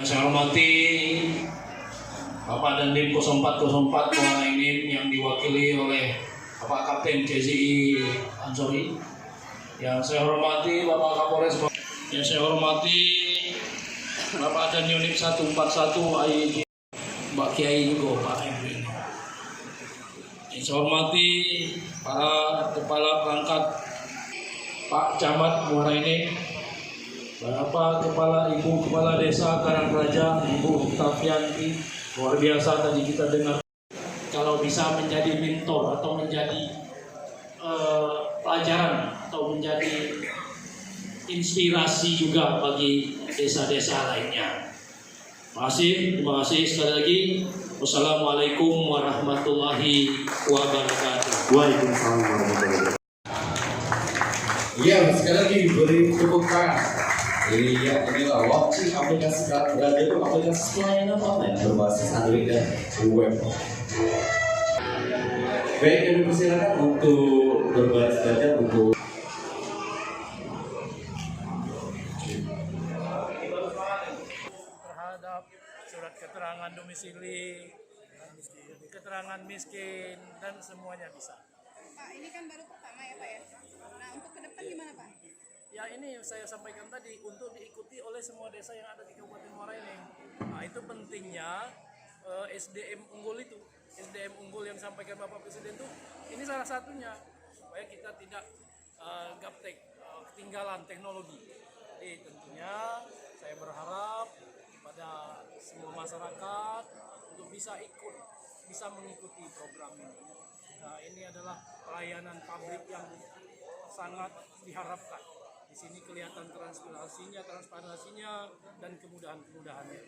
Saya hormati Bapak Dandim 0404 Muarainim yang diwakili oleh Bapak Kapten KZI Ansori. Yang saya hormati Bapak Kapolres. Yang saya hormati Bapak Dan Unit 141 AIG Mbak Kiai juga Pak Emri. Yang saya hormati para kepala perangkat Pak Camat Muarainim, Bapak Ibu Kepala Desa Karangraja, Ibu Oktavianti, luar biasa tadi kita dengar. Kalau bisa menjadi mentor atau menjadi pelajaran atau menjadi inspirasi juga bagi desa-desa lainnya. Terima kasih sekali lagi. Wassalamualaikum warahmatullahi wabarakatuh. Waalaikumsalam warahmatullahi wabarakatuh. Iya, sekali lagi beri tepuk tangan. Iya, inilah launching aplikasi radio, aplikasi pelayanan online berbasis Android dan web. Baik, kami persilakan untuk berbaris belajar untuk terhadap surat keterangan domisili, keterangan miskin, dan semuanya bisa. Pak, ini kan baru pertama ya Pak ya. Nah, untuk ke depan gimana Pak? Ya, ini saya sampaikan tadi untuk diikuti oleh semua desa yang ada di Kabupaten Muarainim. Nah, itu pentingnya SDM unggul itu. SDM unggul yang sampaikan Bapak Presiden itu, ini salah satunya supaya kita tidak gaptek, ketinggalan teknologi. Jadi tentunya saya berharap kepada semua masyarakat untuk bisa mengikuti program ini. Nah, ini adalah pelayanan publik yang sangat diharapkan. Di sini kelihatan transparansinya dan kemudahan-kemudahannya.